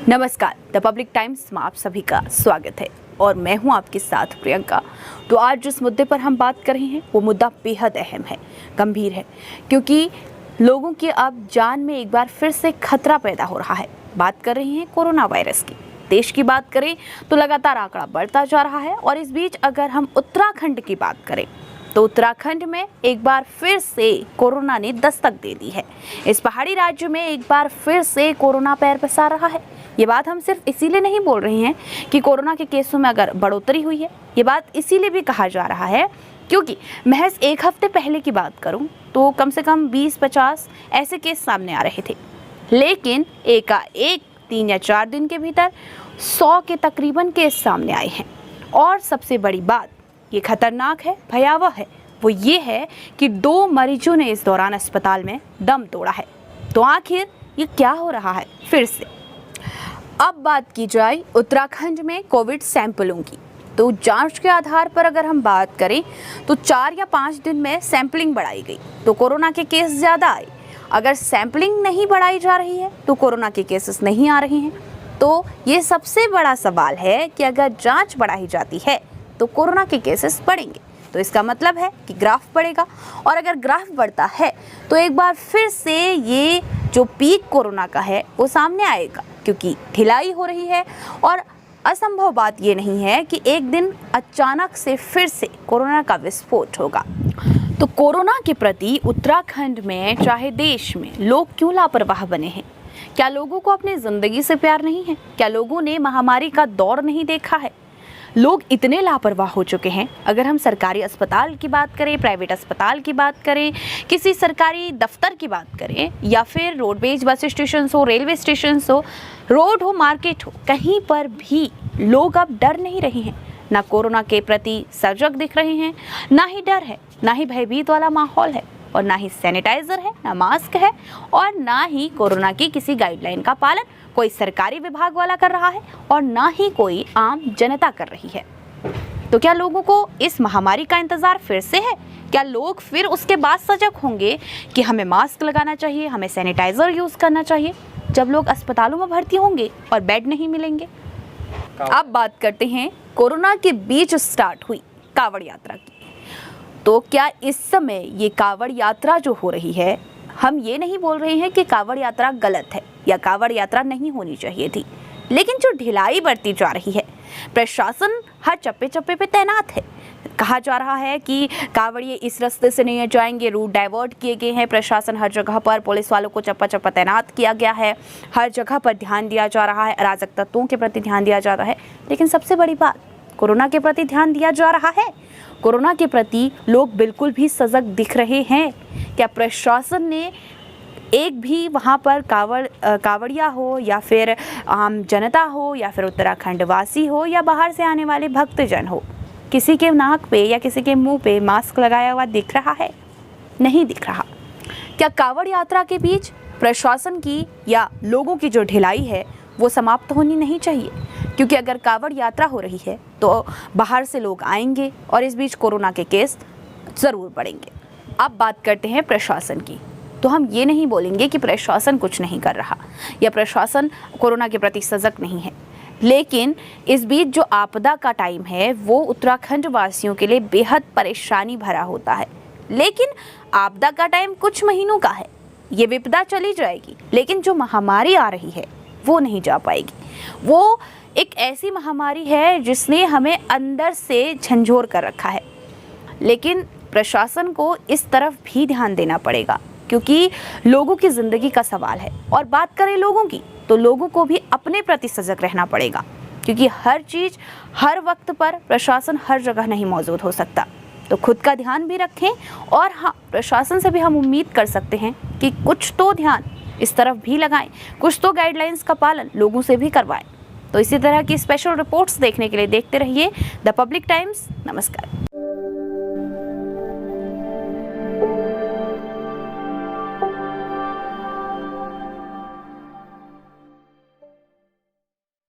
नमस्कार, the public times में आप सभी का स्वागत है और मैं हूं आपके साथ प्रियंका। तो आज जिस मुद्दे पर हम बात कर रहे हैं वो मुद्दा बेहद अहम है, गंभीर है, क्योंकि लोगों की अब जान में एक बार फिर से खतरा पैदा हो रहा है। बात कर रहे हैं कोरोना वायरस की। देश की बात करें तो लगातार आंकड़ा बढ़ता जा रहा है और इस बीच अगर हम उत्तराखंड की बात करें तो उत्तराखंड में एक बार फिर से कोरोना ने दस्तक दे दी है। इस पहाड़ी राज्य में एक बार फिर से कोरोना पैर पसार रहा है। ये बात हम सिर्फ इसीलिए नहीं बोल रहे हैं कि कोरोना के केसों में अगर बढ़ोतरी हुई है, ये बात इसीलिए भी कहा जा रहा है क्योंकि महज एक हफ्ते पहले की बात करूं तो कम से कम 20-50 ऐसे केस सामने आ रहे थे, लेकिन एकाएक 3 या 4 दिन के भीतर 100 के तकरीबन केस सामने आए हैं। और सबसे बड़ी बात, ये खतरनाक है, भयावह है, वो ये है कि 2 मरीजों ने इस दौरान अस्पताल में दम तोड़ा है। तो आखिर ये क्या हो रहा है फिर से? अब बात की जाए उत्तराखंड में कोविड सैंपलों की, तो जांच के आधार पर अगर हम बात करें तो 4 या 5 दिन में सैंपलिंग बढ़ाई गई तो कोरोना के केस ज़्यादा आए। अगर सैंपलिंग नहीं बढ़ाई जा रही है तो कोरोना के केसेस नहीं आ रहे हैं। तो ये सबसे बड़ा सवाल है कि अगर जांच बढ़ाई जाती है तो कोरोना के केसेस बढ़ेंगे, तो इसका मतलब है कि ग्राफ बढ़ेगा, और अगर ग्राफ बढ़ता है तो एक बार फिर से ये जो पीक कोरोना का है वो सामने आएगा, क्योंकि ढिलाई हो रही है। और असंभव बात ये नहीं है कि एक दिन अचानक से फिर से कोरोना का विस्फोट होगा। तो कोरोना के प्रति उत्तराखंड में चाहे देश में लोग क्यों लापरवाह बने हैं? क्या लोगों को अपनी ज़िंदगी से प्यार नहीं है? क्या लोगों ने महामारी का दौर नहीं देखा है? लोग इतने लापरवाह हो चुके हैं। अगर हम सरकारी अस्पताल की बात करें, प्राइवेट अस्पताल की बात करें, किसी सरकारी दफ्तर की बात करें, या फिर रोडवेज बस स्टेशन हो, रेलवे स्टेशन हो, रोड हो, मार्केट हो, कहीं पर भी लोग अब डर नहीं रहे हैं। ना कोरोना के प्रति सजग दिख रहे हैं, ना ही डर है, ना ही भयभीत वाला माहौल है, और ना ही सैनिटाइजर है, ना मास्क है, और ना ही कोरोना की किसी गाइडलाइन का पालन कोई सरकारी विभाग वाला कर रहा है, और ना ही कोई आम जनता कर रही है। तो क्या लोगों को इस महामारी का इंतजार फिर से है? क्या लोग फिर उसके बाद सजग होंगे कि हमें मास्क लगाना चाहिए, हमें सैनिटाइजर यूज करना चाहिए, जब लोग अस्पतालों में भर्ती होंगे और बेड नहीं मिलेंगे? अब बात करते हैं कोरोना के बीच स्टार्ट हुई कांवड़ यात्रा की। तो क्या इस समय ये कांवड़ यात्रा जो हो रही है, हम ये नहीं बोल रहे हैं कि कांवड़ यात्रा गलत है या कांवड़ यात्रा नहीं होनी चाहिए थी, लेकिन जो ढिलाई बढ़ती जा रही है, प्रशासन हर चप्पे चप्पे पे तैनात है। कहा जा रहा है कि कांवड़िए इस रास्ते से नहीं जाएंगे, रूट डाइवर्ट किए गए हैं। प्रशासन हर जगह पर पुलिस वालों को चप्पा चप्पा तैनात किया गया है, हर जगह पर ध्यान दिया जा रहा है, अराजक तत्वों के प्रति ध्यान दिया जा रहा है। लेकिन सबसे बड़ी बात, कोरोना के प्रति ध्यान दिया जा रहा है, कोरोना के प्रति लोग बिल्कुल भी सजग दिख रहे हैं? क्या प्रशासन ने एक भी वहाँ पर कांवड़िया हो या फिर आम जनता हो या फिर उत्तराखंड वासी हो या बाहर से आने वाले भक्तजन हो, किसी के नाक पे या किसी के मुंह पे मास्क लगाया हुआ दिख रहा है? नहीं दिख रहा। क्या कांवड़ यात्रा के बीच प्रशासन की या लोगों की जो ढिलाई है वो समाप्त होनी नहीं चाहिए? क्योंकि अगर कांवड़ यात्रा हो रही है तो बाहर से लोग आएंगे और इस बीच कोरोना के केस ज़रूर बढ़ेंगे। अब बात करते हैं प्रशासन की। तो हम ये नहीं बोलेंगे कि प्रशासन कुछ नहीं कर रहा या प्रशासन कोरोना के प्रति सजग नहीं है, लेकिन इस बीच जो आपदा का टाइम है वो उत्तराखंड वासियों के लिए बेहद परेशानी भरा होता है। लेकिन आपदा का टाइम कुछ महीनों का है, ये विपदा चली जाएगी, लेकिन जो महामारी आ रही है वो नहीं जा पाएगी। वो एक ऐसी महामारी है जिसने हमें अंदर से झंझोर कर रखा है। लेकिन प्रशासन को इस तरफ भी ध्यान देना पड़ेगा, क्योंकि लोगों की ज़िंदगी का सवाल है। और बात करें लोगों की, तो लोगों को भी अपने प्रति सजग रहना पड़ेगा, क्योंकि हर चीज़ हर वक्त पर प्रशासन हर जगह नहीं मौजूद हो सकता। तो खुद का ध्यान भी रखें, और हाँ, प्रशासन से भी हम उम्मीद कर सकते हैं कि कुछ तो ध्यान इस तरफ भी लगाएं, कुछ तो गाइडलाइंस का पालन लोगों से भी करवाएं। तो इसी तरह की स्पेशल रिपोर्ट्स देखने के लिए देखते रहिए द पब्लिक टाइम्स। नमस्कार।